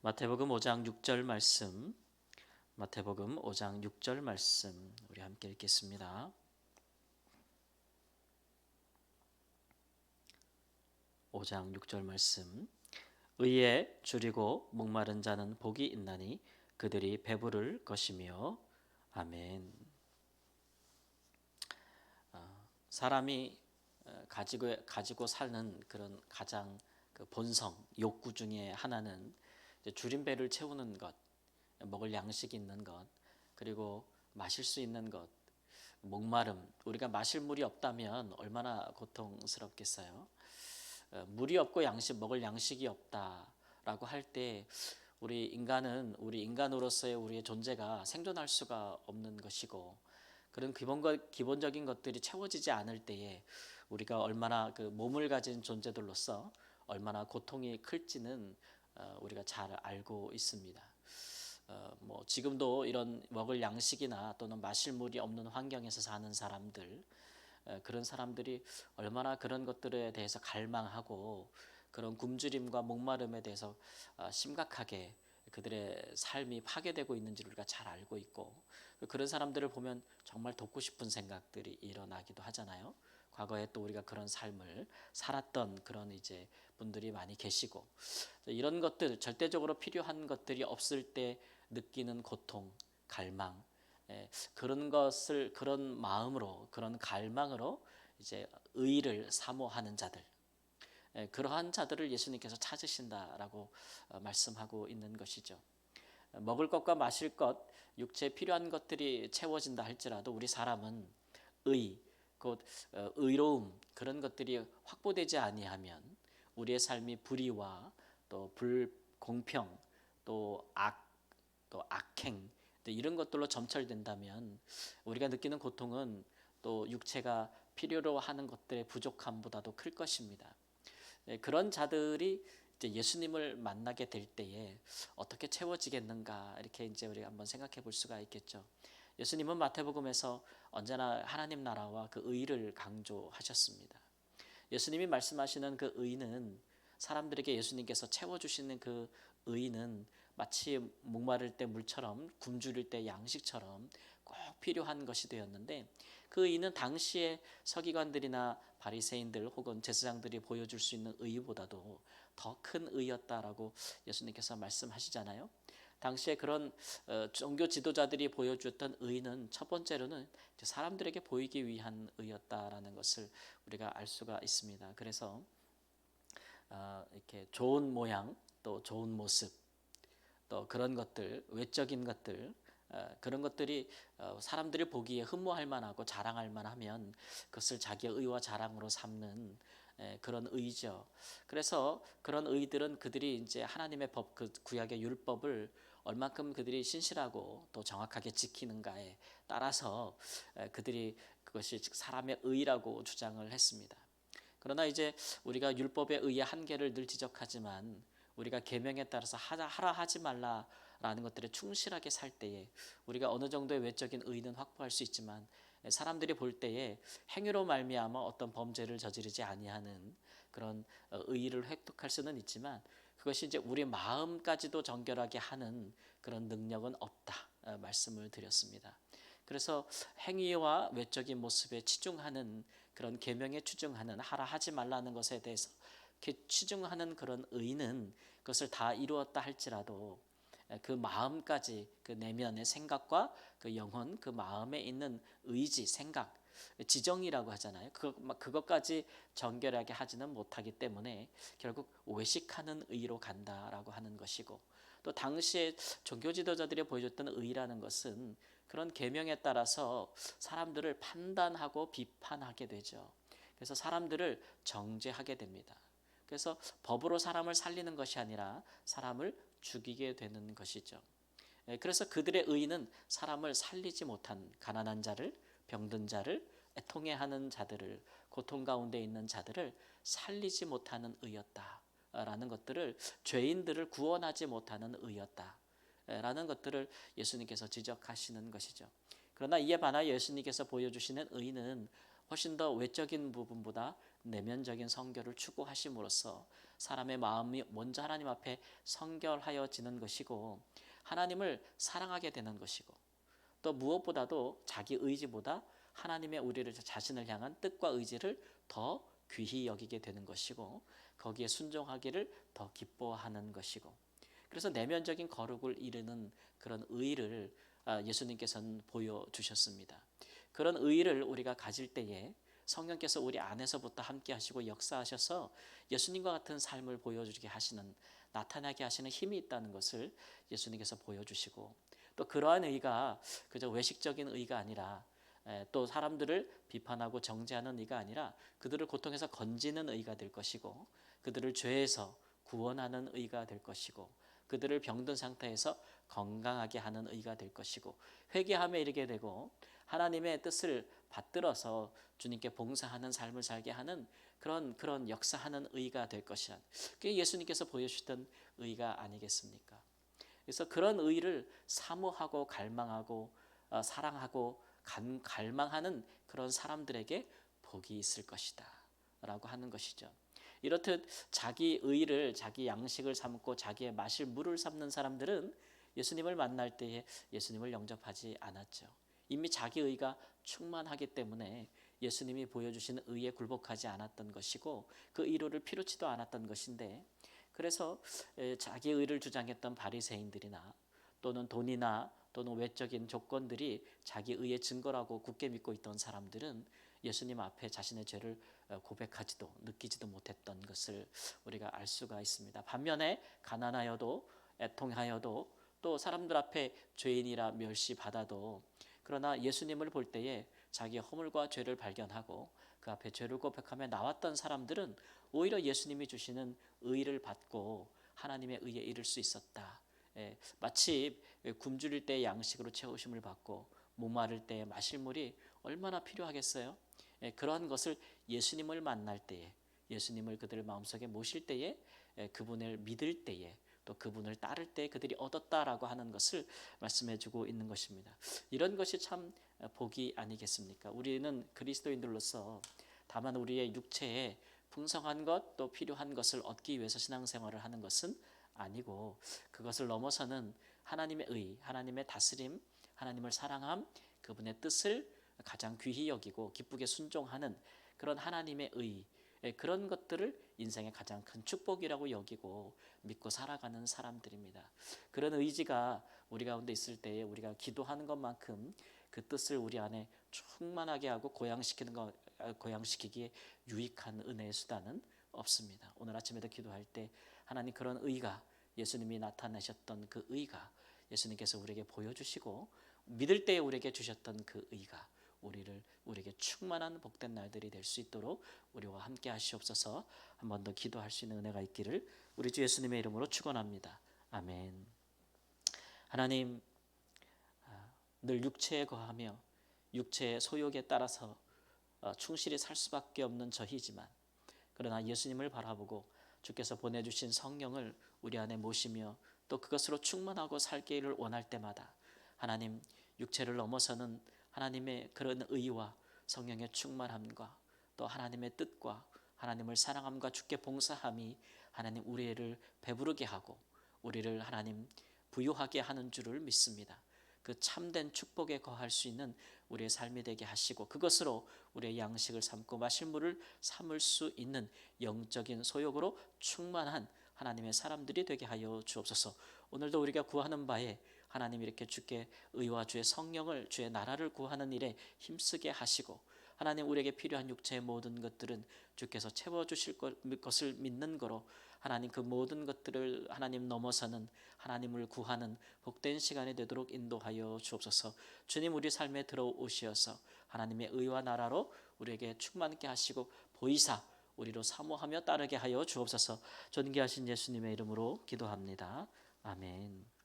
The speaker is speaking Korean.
마태복음 5장 6절 말씀, 마태복음 5장 6절 말씀 우리 함께 읽겠습니다. 5장 6절 말씀. 의에 줄이고 목마른 자는 복이 있나니 그들이 배부를 것이며. 아멘. 사람이 가지고 사는 그런 가장 본성, 욕구 중에 하나는 줄인 배를 채우는 것, 먹을 양식이 있는 것, 그리고 마실 수 있는 것, 목마름. 우리가 마실 물이 없다면 얼마나 고통스럽겠어요. 물이 없고 먹을 양식이 없다라고 할 때 우리 인간으로서의 우리의 존재가 생존할 수가 없는 것이고, 그런 기본적인 것들이 채워지지 않을 때에 우리가 얼마나 그 몸을 가진 존재들로서 얼마나 고통이 클지는 우리가 잘 알고 있습니다. 지금도 이런 먹을 양식이나 또는 마실 물이 없는 환경에서 사는 사람들, 그런 사람들이 얼마나 그런 것들에 대해서 갈망하고 그런 굶주림과 목마름에 대해서 심각하게 그들의 삶이 파괴되고 있는지를 우리가 잘 알고 있고, 그런 사람들을 보면 정말 돕고 싶은 생각들이 일어나기도 하잖아요. 과거에 또 우리가 그런 삶을 살았던 그런 이제 분들이 많이 계시고, 이런 것들, 절대적으로 필요한 것들이 없을 때 느끼는 고통, 갈망, 그런 마음으로, 그런 갈망으로 이제 의를 사모하는 자들, 그러한 자들을 예수님께서 찾으신다라고 말씀하고 있는 것이죠. 먹을 것과 마실 것, 육체에 필요한 것들이 채워진다 할지라도 우리 사람은 의, 곧 의로움, 그런 것들이 확보되지 아니하면 우리의 삶이 불의와 또 불공평, 또 악행, 또 이런 것들로 점철된다면 우리가 느끼는 고통은 또 육체가 필요로 하는 것들의 부족함보다도 클 것입니다. 그런 자들이 이제 예수님을 만나게 될 때에 어떻게 채워지겠는가, 이렇게 이제 우리가 한번 생각해 볼 수가 있겠죠. 예수님은 마태복음에서 언제나 하나님 나라와 그 의를 강조하셨습니다. 예수님이 말씀하시는 그 의는, 사람들에게 예수님께서 채워주시는 그 의는 마치 목마를 때 물처럼, 굶주릴 때 양식처럼 꼭 필요한 것이 되었는데, 그 의는 당시에 서기관들이나 바리새인들 혹은 제사장들이 보여줄 수 있는 의보다도 더 큰 의였다라고 예수님께서 말씀하시잖아요. 당시에 그런 종교 지도자들이 보여주었던 의는 첫 번째로는 사람들에게 보이기 위한 의였다라는 것을 우리가 알 수가 있습니다. 그래서 이렇게 좋은 모양, 또 좋은 모습, 또 그런 것들, 외적인 것들, 그런 것들이 사람들이 보기에 흠모할 만하고 자랑할 만하면 그것을 자기의 의와 자랑으로 삼는 그런 의죠. 그래서 그런 의들은 그들이 이제 하나님의 법, 그 구약의 율법을 얼만큼 그들이 신실하고 또 정확하게 지키는가에 따라서 그들이 그것이 사람의 의라고 주장을 했습니다. 그러나 이제 우리가 율법의 의의 한계를 늘 지적하지만, 우리가 계명에 따라서 하라 하지 말라라는 것들에 충실하게 살 때에 우리가 어느 정도의 외적인 의는 확보할 수 있지만, 사람들이 볼 때에 행위로 말미암아 어떤 범죄를 저지르지 아니하는 그런 의의를 획득할 수는 있지만, 그것이 이제 우리 마음까지도 정결하게 하는 그런 능력은 없다, 말씀을 드렸습니다. 그래서 행위와 외적인 모습에 치중하는, 그런 계명에 치중하는, 하라 하지 말라는 것에 대해서 이렇게 치중하는 그런 의는 그것을 다 이루었다 할지라도 그 마음까지, 그 내면의 생각과 그 영혼, 그 마음에 있는 의지, 생각, 지정이라고 하잖아요. 그것까지 정결하게 하지는 못하기 때문에 결국 외식하는 의로 간다라고 하는 것이고, 또 당시에 종교 지도자들이 보여줬던 의라는 것은 그런 계명에 따라서 사람들을 판단하고 비판하게 되죠. 그래서 사람들을 정죄하게 됩니다. 그래서 법으로 사람을 살리는 것이 아니라 사람을 죽이게 되는 것이죠. 그래서 그들의 의는 사람을 살리지 못한 가난한 자를, 병든 자를, 애통해하는 자들을, 고통 가운데 있는 자들을 살리지 못하는 의였다라는 것들을, 죄인들을 구원하지 못하는 의였다라는 것들을 예수님께서 지적하시는 것이죠. 그러나 이에 반하여 예수님께서 보여주시는 의는 훨씬 더 외적인 부분보다 내면적인 성결을 추구하심으로써 사람의 마음이 먼저 하나님 앞에 성결하여지는 것이고 하나님을 사랑하게 되는 것이고 또 무엇보다도 자기 의지보다 하나님의 우리를 자신을 향한 뜻과 의지를 더 귀히 여기게 되는 것이고 거기에 순종하기를 더 기뻐하는 것이고 그래서 내면적인 거룩을 이루는 그런 의의를 예수님께서는 보여주셨습니다. 그런 의의를 우리가 가질 때에 성령께서 우리 안에서부터 함께 하시고 역사하셔서 예수님과 같은 삶을 보여주게 하시는 나타나게 하시는 힘이 있다는 것을 예수님께서 보여주시고 또 그러한 의가 그저 외식적인 의가 아니라 또 사람들을 비판하고 정죄하는 의가 아니라 그들을 고통에서 건지는 의가 될 것이고 그들을 죄에서 구원하는 의가 될 것이고 그들을 병든 상태에서 건강하게 하는 의가 될 것이고 회개함에 이르게 되고 하나님의 뜻을 받들어서 주님께 봉사하는 삶을 살게 하는 그런 역사하는 의가 될 것이란 그게 예수님께서 보여주셨던 의가 아니겠습니까? 그래서 그런 의를 사모하고 갈망하고 사랑하고 갈망하는 그런 사람들에게 복이 있을 것이다 라고 하는 것이죠. 이렇듯 자기 의를 자기 양식을 삼고 자기의 마실 물을 삼는 사람들은 예수님을 만날 때에 예수님을 영접하지 않았죠. 이미 자기 의가 충만하기 때문에 예수님이 보여주신 의에 굴복하지 않았던 것이고 그 의로를 필요치도 않았던 것인데 그래서 자기 의를 주장했던 바리새인들이나 또는 돈이나 또는 외적인 조건들이 자기 의의 증거라고 굳게 믿고 있던 사람들은 예수님 앞에 자신의 죄를 고백하지도 느끼지도 못했던 것을 우리가 알 수가 있습니다. 반면에 가난하여도 애통하여도 또 사람들 앞에 죄인이라 멸시받아도 그러나 예수님을 볼 때에 자기의 허물과 죄를 발견하고 그 앞에 죄를 고백하며 나왔던 사람들은 오히려 예수님이 주시는 의를 받고 하나님의 의에 이를 수 있었다. 마치 굶주릴 때 양식으로 채우심을 받고 목마를 때 마실 물이 얼마나 필요하겠어요? 그러한 것을 예수님을 만날 때에 예수님을 그들 마음속에 모실 때에 그분을 믿을 때에 또 그분을 따를 때 그들이 얻었다라고 하는 것을 말씀해주고 있는 것입니다. 이런 것이 참 복이 아니겠습니까? 우리는 그리스도인들로서 다만 우리의 육체에 풍성한 것 또 필요한 것을 얻기 위해서 신앙생활을 하는 것은 아니고 그것을 넘어서는 하나님의 의, 하나님의 다스림, 하나님을 사랑함, 그분의 뜻을 가장 귀히 여기고 기쁘게 순종하는 그런 하나님의 의, 그런 것들을 인생의 가장 큰 축복이라고 여기고 믿고 살아가는 사람들입니다. 그런 의지가 우리 가운데 있을 때에 우리가 기도하는 것만큼 그 뜻을 우리 안에 충만하게 하고 고양시키기에 유익한 은혜의 수단은 없습니다. 오늘 아침에도 기도할 때 하나님 그런 의가 예수님이 나타내셨던 그 의가 예수님께서 우리에게 보여주시고 믿을 때에 우리에게 주셨던 그 의가 우리에게 충만한 복된 날들이 될 수 있도록 우리와 함께 하시옵소서. 한 번 더 기도할 수 있는 은혜가 있기를 우리 주 예수님의 이름으로 축원합니다. 아멘. 하나님 늘 육체에 거하며 육체의 소욕에 따라서 충실히 살 수밖에 없는 저희지만 그러나 예수님을 바라보고 주께서 보내주신 성령을 우리 안에 모시며 또 그것으로 충만하고 살기를 원할 때마다 하나님 육체를 넘어서는 하나님의 그런 의와 성령의 충만함과 또 하나님의 뜻과 하나님을 사랑함과 주께 봉사함이 하나님 우리를 배부르게 하고 우리를 하나님 부유하게 하는 줄을 믿습니다. 그 참된 축복에 거할 수 있는 우리의 삶이 되게 하시고 그것으로 우리의 양식을 삼고 마실 물을 삼을 수 있는 영적인 소욕으로 충만한 하나님의 사람들이 되게 하여 주옵소서. 오늘도 우리가 구하는 바에 하나님 이렇게 주께 의와 주의 성령을 주의 나라를 구하는 일에 힘쓰게 하시고 하나님 우리에게 필요한 육체의 모든 것들은 주께서 채워주실 것을 믿는 거로 하나님 그 모든 것들을 하나님 넘어서는 하나님을 구하는 복된 시간이 되도록 인도하여 주옵소서. 주님 우리 삶에 들어오시어서 하나님의 의와 나라로 우리에게 충만케 하시고 보이사 우리로 사모하며 따르게 하여 주옵소서. 존귀하신 예수님의 이름으로 기도합니다. 아멘.